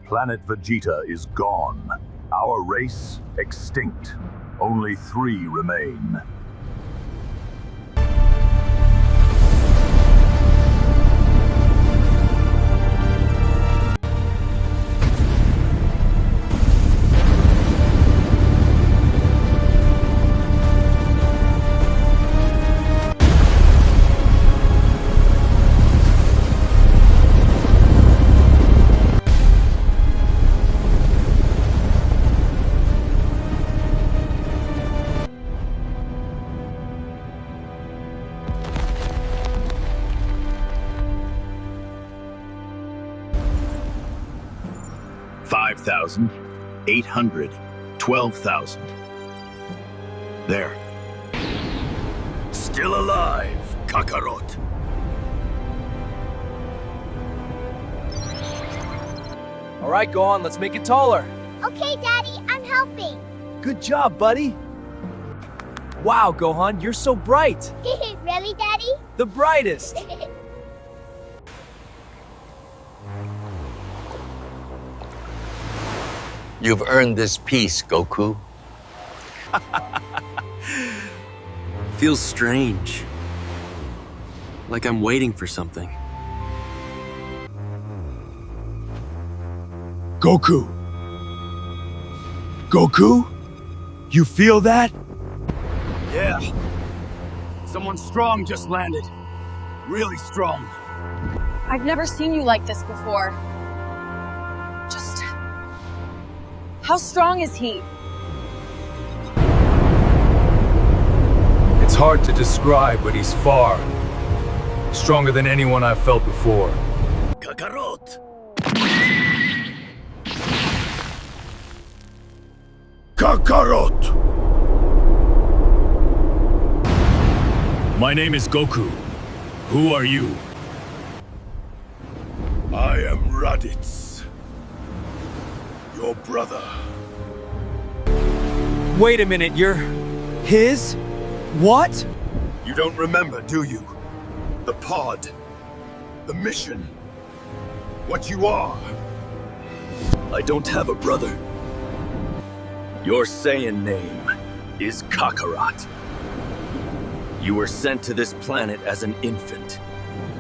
Planet Vegeta is gone. Our race extinct. Only 3 remain. $5,800, 12,000. There. Still alive, Kakarot. All right, go on, let's make it taller. Okay, Daddy, I'm helping. Good job, buddy. Wow, Gohan, you're so bright. Really, Daddy? The brightest. You've earned this peace, Goku. Feels strange. Like I'm waiting for something. Goku! Goku? You feel that? Yeah. Someone strong just landed. Really strong. I've never seen you like this before. Just... how strong is he? It's hard to describe, but he's far stronger than anyone I've felt before. Kakarot! Kakarot! My name is Goku. Who are you? I am Raditz. Your brother. Wait a minute, you're his? What? You don't remember, do you? The pod. The mission. What you are. I don't have a brother. Your Saiyan name is Kakarot. You were sent to this planet as an infant.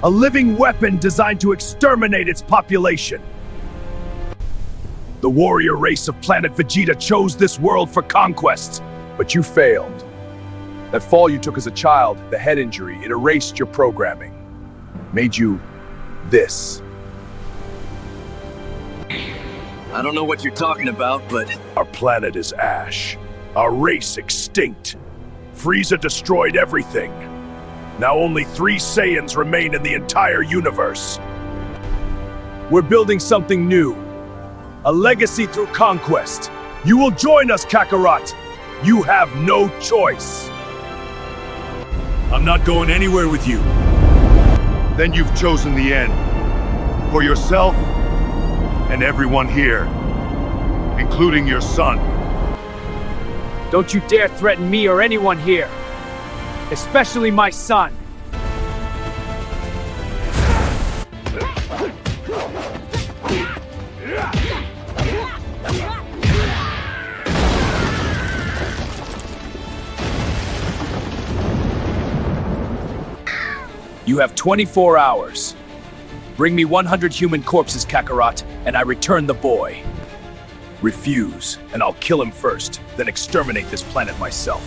A living weapon designed to exterminate its population. The warrior race of planet Vegeta chose this world for conquest, but you failed. That fall you took as a child, the head injury, it erased your programming. Made you this. I don't know what you're talking about, but Our planet is ash. Our race extinct. Frieza destroyed everything. Now only 3 Saiyans remain in the entire universe. We're building something new. A legacy through conquest. You will join us, Kakarot. You have no choice. I'm not going anywhere with you. Then you've chosen the end. For yourself and everyone here, including your son. Don't you dare threaten me or anyone here. Especially my son. You have 24 hours. Bring me 100 human corpses, Kakarot, and I return the boy. Refuse, and I'll kill him first, then exterminate this planet myself.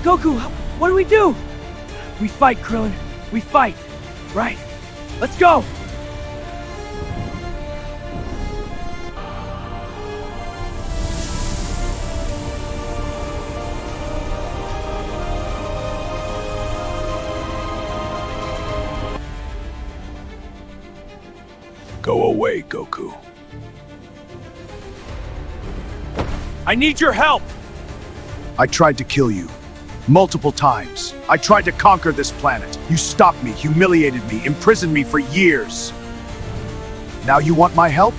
Goku, what do we do? We fight, Krillin. We fight. Right. Let's go! Go away, Goku. I need your help! I tried to kill you. Multiple times. I tried to conquer this planet. You stopped me, humiliated me, imprisoned me for years. Now you want my help?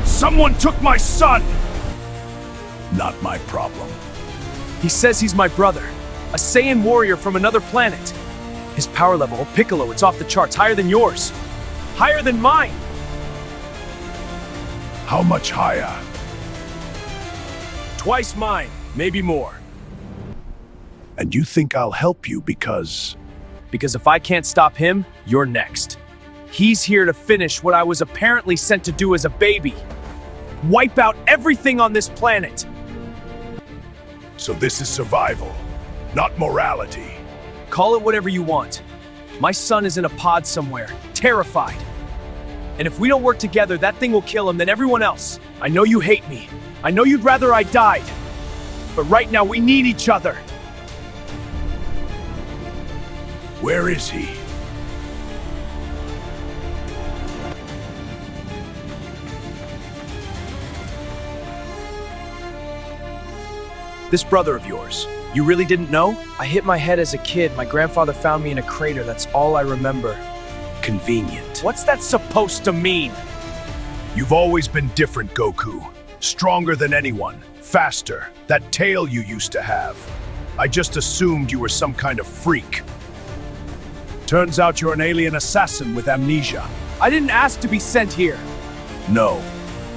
Someone took my son! Not my problem. He says he's my brother, a Saiyan warrior from another planet. His power level, oh Piccolo, it's off the charts, higher than yours. Higher than mine. How much higher? Twice mine, maybe more. And you think I'll help you because... Because if I can't stop him, you're next. He's here to finish what I was apparently sent to do as a baby. Wipe out everything on this planet. So this is survival, not morality. Call it whatever you want. My son is in a pod somewhere, terrified. And if we don't work together, that thing will kill him, then everyone else. I know you hate me. I know you'd rather I died. But right now, we need each other. Where is he? This brother of yours, you really didn't know? I hit my head as a kid. My grandfather found me in a crater. That's all I remember. Convenient. What's that supposed to mean? You've always been different, Goku. Stronger than anyone. Faster. That tail you used to have. I just assumed you were some kind of freak. Turns out you're an alien assassin with amnesia. I didn't ask to be sent here. No,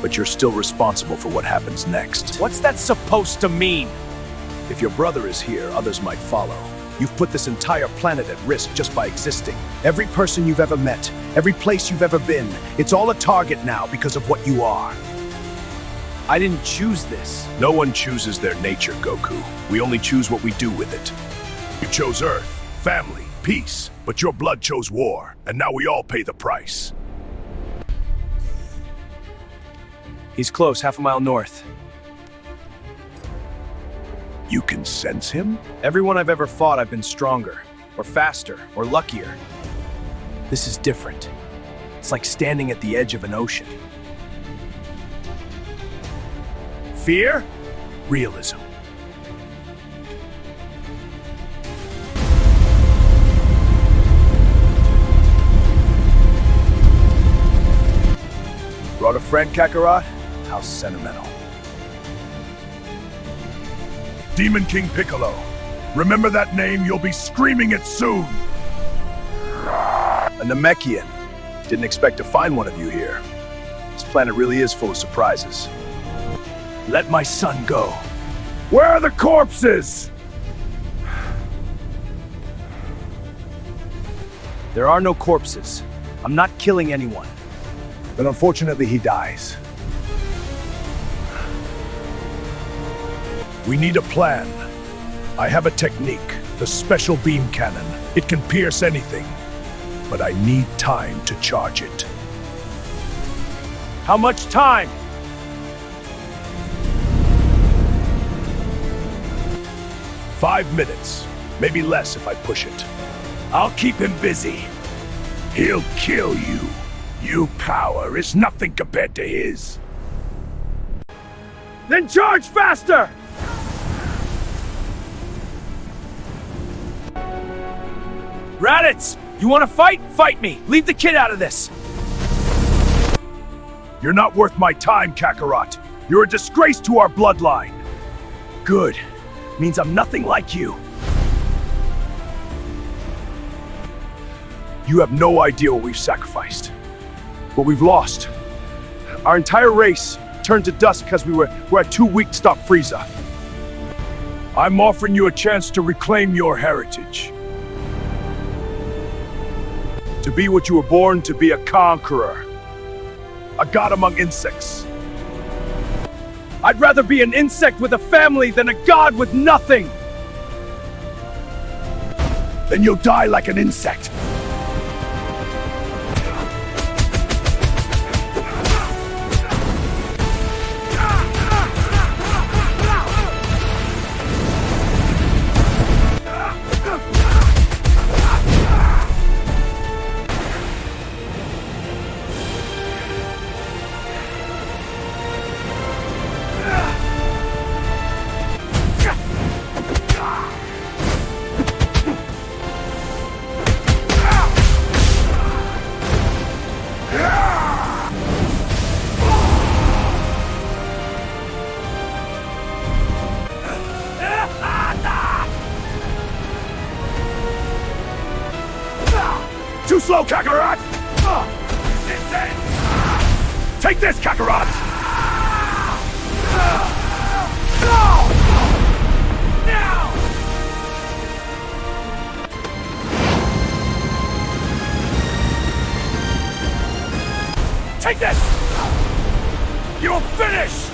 but you're still responsible for what happens next. What's that supposed to mean? If your brother is here, others might follow. You've put this entire planet at risk just by existing. Every person you've ever met, every place you've ever been, it's all a target now because of what you are. I didn't choose this. No one chooses their nature, Goku. We only choose what we do with it. You chose Earth, family, peace, but your blood chose war, and now we all pay the price. He's close, half a mile north. You can sense him? Everyone I've ever fought, I've been stronger, or faster, or luckier. This is different. It's like standing at the edge of an ocean. Fear? Realism. Brought a friend, Kakarot? How sentimental. Demon King Piccolo. Remember that name, you'll be screaming it soon! A Namekian. Didn't expect to find one of you here. This planet really is full of surprises. Let my son go. Where are the corpses? There are no corpses. I'm not killing anyone. Then unfortunately he dies. We need a plan. I have a technique, the special beam cannon. It can pierce anything, but I need time to charge it. How much time? "5 minutes, maybe less if I push it. I'll keep him busy. He'll kill you. Your power is nothing compared to his. Then charge faster! Raditz, you want to fight? Fight me. Leave the kid out of this. You're not worth my time, Kakarot. You're a disgrace to our bloodline. Good. Means I'm nothing like you. You have no idea what we've sacrificed. What we've lost. Our entire race turned to dust because we're too weak to stop Frieza. I'm offering you a chance to reclaim your heritage. To be what you were born to be, a conqueror. A god among insects. I'd rather be an insect with a family than a god with nothing! Then you'll die like an insect. blow, Kakarot! It's it! Take this, Kakarot! Now! Take this! You're finished!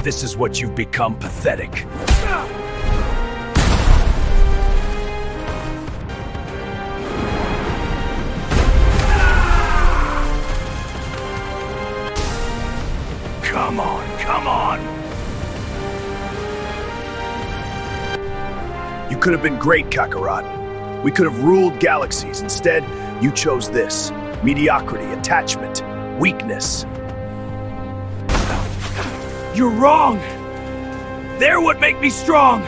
This is what you've become, pathetic. Come on, come on! You could have been great, Kakarot. We could have ruled galaxies. Instead, you chose this. Mediocrity, attachment, weakness. You're wrong! They're what make me strong!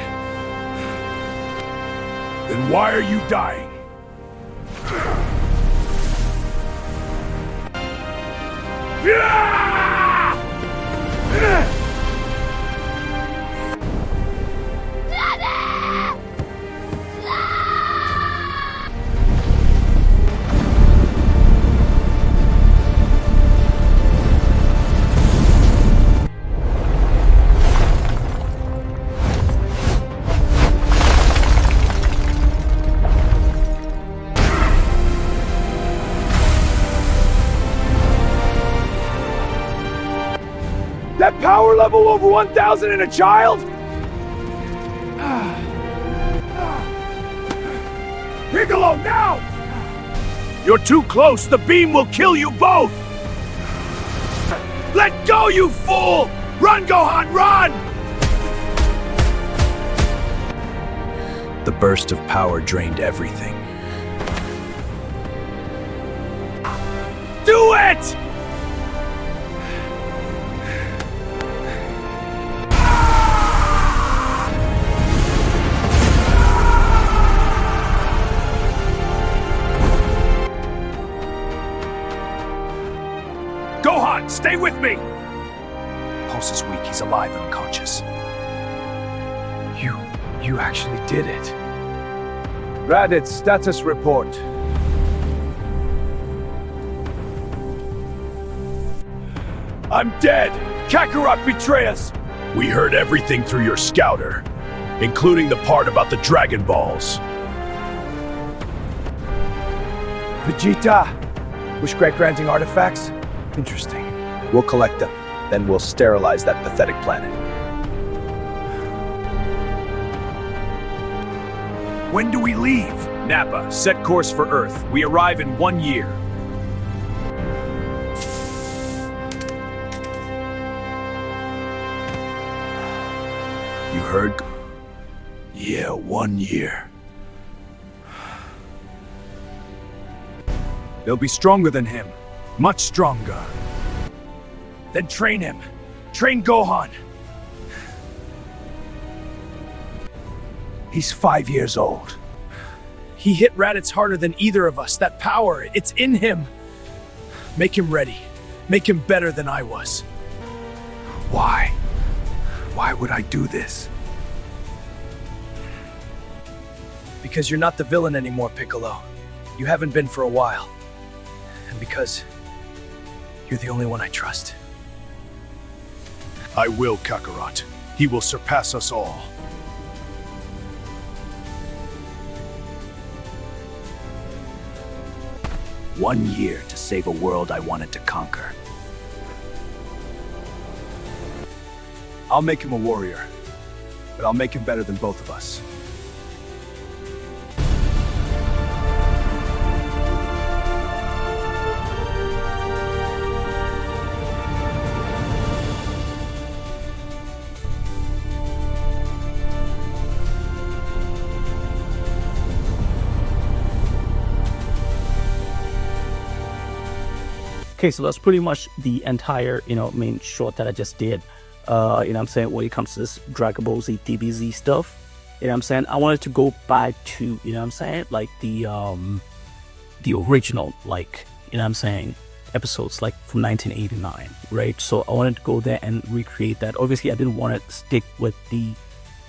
Then why are you dying? That power level over 1,000 in a child? Piccolo, now! You're too close. The beam will kill you both! Let go, you fool! Run, Gohan, run! The burst of power drained everything. Do it! Gohan, stay with me! Pulse is weak, he's alive and unconscious. You actually did it. Raditz, status report. I'm dead! Kakarot betrayed us! We heard everything through your scouter, including the part about the Dragon Balls. Vegeta! Wish-granting artifacts? Interesting. We'll collect them, then we'll sterilize that pathetic planet. When do we leave? Nappa, set course for Earth. We arrive in 1 year. You heard? Yeah, 1 year. They'll be stronger than him. Much stronger. Then train him. Train Gohan. He's 5 years old. He hit Raditz harder than either of us. That power, it's in him. Make him ready. Make him better than I was. Why? Why would I do this? Because you're not the villain anymore, Piccolo. You haven't been for a while. And because you're the only one I trust. I will, Kakarot. He will surpass us all. One year to save a world I wanted to conquer. I'll make him a warrior, but I'll make him better than both of us. Okay, so that's pretty much the entire, main short that I just did. When it comes to this Dragon Ball Z DBZ stuff, I wanted to go back to, like the original, episodes, like from 1989, right? So I wanted to go there and recreate that. Obviously, I didn't want to stick with the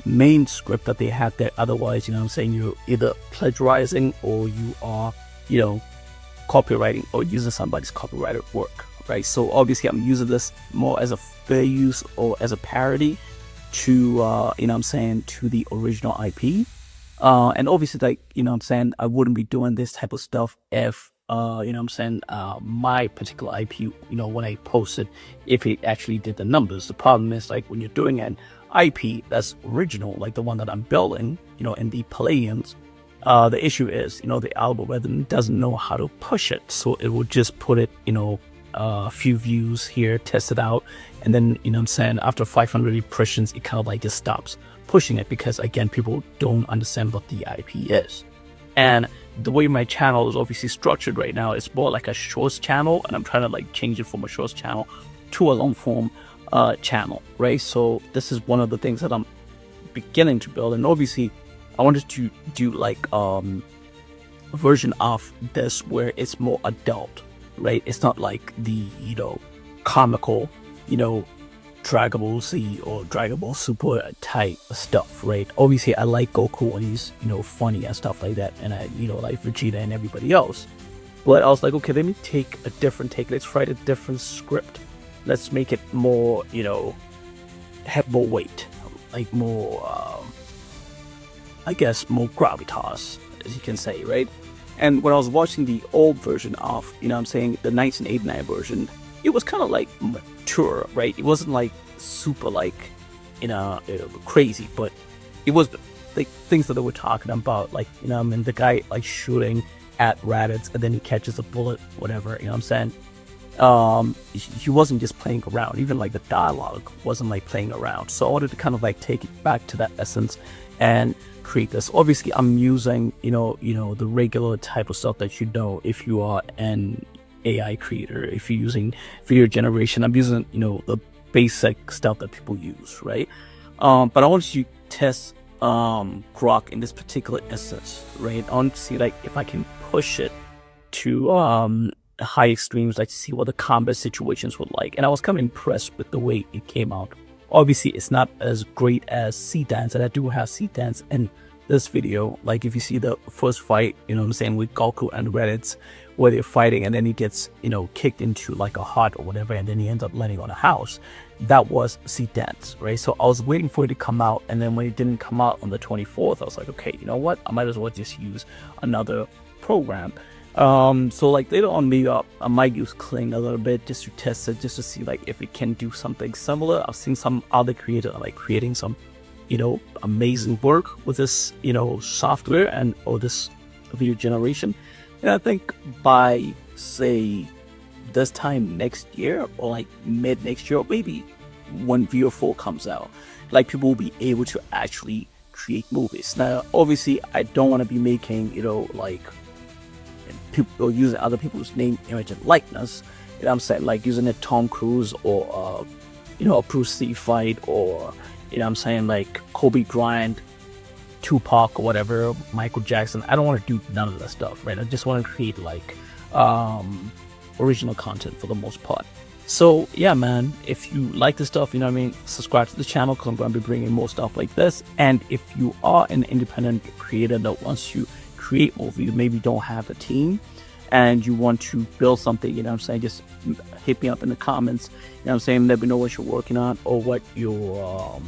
main script that they had there. Otherwise, you're either plagiarizing or you are, copywriting or using somebody's copyrighted work, right? So obviously I'm using this more as a fair use or as a parody to to the original IP, and obviously I wouldn't be doing this type of stuff if my particular IP, when I posted, if it actually did the numbers. The problem is, like, when you're doing an IP that's original, like the one that I'm building, in the Palladians, the issue is, the algorithm doesn't know how to push it. So it will just put it, a few views here, test it out. And then, after 500 impressions, it kind of like just stops pushing it because, again, people don't understand what the IP is. And the way my channel is obviously structured right now, it's more like a shorts channel. And I'm trying to like change it from a shorts channel to a long form channel, right? So this is one of the things that I'm beginning to build. And obviously, I wanted to do like a version of this where it's more adult, right? It's not like the, comical, Dragon Ball Z or Dragon Ball Super type stuff, right? Obviously, I like Goku when he's, funny and stuff like that. And I, like Vegeta and everybody else. But I was like, okay, let me take a different take. Let's write a different script. Let's make it more, have more weight, like more, I guess, more gravitas, as you can say, right? And when I was watching the old version of, the 1989 version, it was kind of like mature, right? It wasn't like super like, crazy, but it was like things that they were talking about, like, the guy like shooting at Raditz and then he catches a bullet, whatever, he wasn't just playing around. Even like the dialogue wasn't like playing around. So I wanted to kind of like take it back to that essence and create this. Obviously, I'm using, the regular type of stuff that if you are an AI creator, if you're using video generation, I'm using, the basic stuff that people use, right? But I want to test Grok in this particular instance, right? I want to see like if I can push it to high extremes, like to see what the combat situations would like. And I was kind of impressed with the way it came out. Obviously, it's not as great as C-Dance, and I do have C-Dance in this video. Like, if you see the first fight, with Goku and Raditz, where they're fighting, and then he gets, kicked into like a hut or whatever, and then he ends up landing on a house. That was C-Dance, right? So I was waiting for it to come out, and then when it didn't come out on the 24th, I was like, okay, you know what? I might as well just use another program. So like later on, maybe I might use Kling a little bit just to test it, just to see like if it can do something similar. I've seen some other creators like creating some, amazing work with this, software and or this video generation. And I think by say this time next year or like mid next year, or maybe when VO4 comes out, like people will be able to actually create movies. Now, obviously, I don't want to be making, like people using other people's name, image, and likeness. Like using a Tom Cruise or a Bruce Lee fight, or like Kobe Bryant Tupac or whatever, Michael Jackson. I don't want to do none of that stuff, right? I just want to create like original content for the most part. So yeah, man, if you like this stuff, you know what I mean, subscribe to the channel because I'm going to be bringing more stuff like this. And if you are an independent creator that wants to create movies, maybe don't have a team and you want to build something, you know what I'm saying, just hit me up in the comments, you know what I'm saying, let me know what you're working on or what your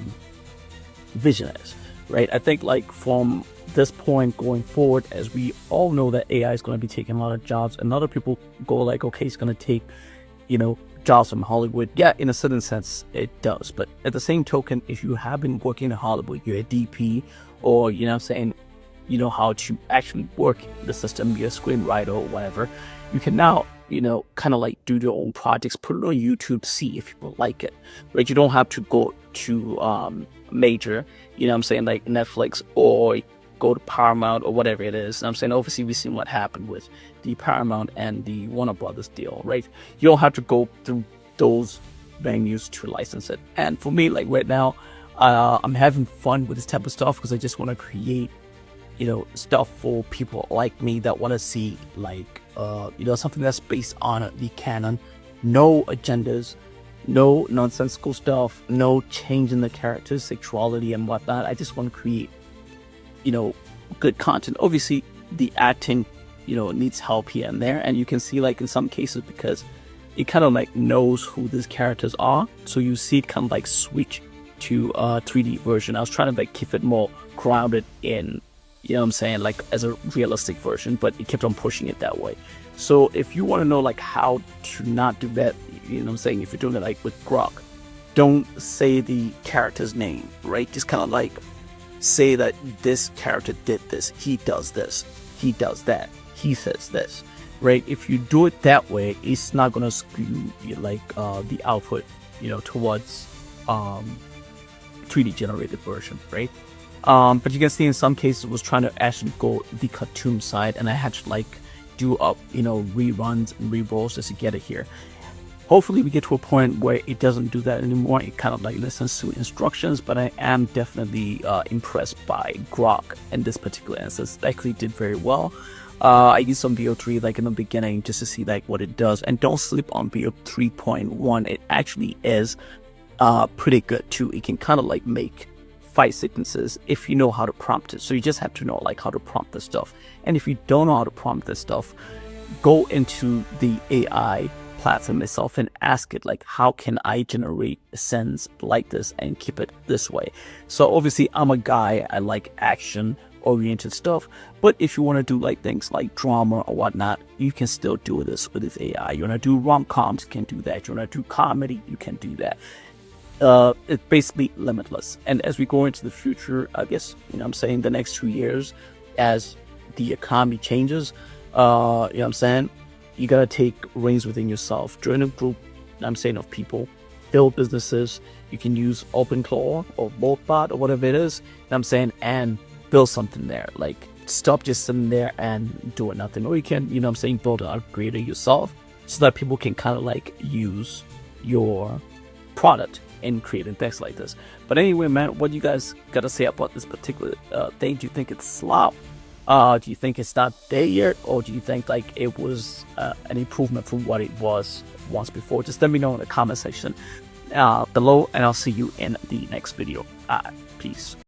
vision is, right? I think like from this point going forward, as we all know that AI is going to be taking a lot of jobs, and other people go like, okay, it's going to take, you know, jobs from Hollywood. Yeah, in a certain sense it does, but at the same token, if you have been working in Hollywood, you're a DP, or you know what I'm saying, you know how to actually work the system, you're a screenwriter or whatever, you can now, you know, kind of like do your own projects, put it on YouTube, see if people like it, right? You don't have to go to major, you know what I'm saying, like Netflix, or go to Paramount or whatever it is. I'm saying, obviously we've seen what happened with the Paramount and the Warner Brothers deal, right? You don't have to go through those venues to license it. And for me, like right now, I'm having fun with this type of stuff because I just want to create, you know, stuff for people like me that want to see like, you know, something that's based on the canon, no agendas, no nonsensical stuff, no change in the characters, sexuality and whatnot. I just want to create, you know, good content. Obviously the acting, you know, needs help here and there, and you can see like in some cases because it kind of like knows who these characters are, so you see it kind of like switch to a 3D version. I was trying to like keep it more grounded in, you know what I'm saying, like as a realistic version, but it kept on pushing it that way. So if you want to know like how to not do that, you know what I'm saying, if you're doing it like with Grok, don't say the character's name, right? Just kind of like say that this character did this, he does this, he does that, he says this, right? If you do it that way, it's not gonna skew like the output, you know, towards 3D generated version, right? But you can see in some cases it was trying to actually go the cartoon side, and I had to like do up, you know, reruns and re-rolls just to get it here. Hopefully we get to a point where it doesn't do that anymore. It kind of like listens to instructions, but I am definitely impressed by Grok in this particular instance. It actually did very well. I used some VO3 like in the beginning just to see like what it does, and don't sleep on VO 3.1. It actually is pretty good too. It can kind of like make fight sequences if you know how to prompt it. So you just have to know like how to prompt this stuff. And if you don't know how to prompt this stuff, go into the AI platform itself and ask it like, how can I generate scenes like this and keep it this way? So obviously I'm a guy, I like action oriented stuff, but if you want to do like things like drama or whatnot, you can still do this with this AI. You want to do rom-coms, you can do that. You want to do comedy, you can do that. It's basically limitless. And as we go into the future, I guess, you know what I'm saying, the next 2 years, as the economy changes, you know what I'm saying, you gotta take reins within yourself. Join a group, I'm saying, of people, build businesses. You can use OpenClaw or Boltbot or whatever it is, I'm saying, and build something there. Like, stop just sitting there and doing nothing. Or you can, you know what I'm saying, build an upgrader yourself so that people can kind of like use your product in creating things like this. But anyway, man, what do you guys gotta say about this particular thing? Do you think it's slop? Do you think it's not there yet, or do you think like it was an improvement from what it was once before? Just let me know in the comment section below, and I'll see you in the next video. Peace.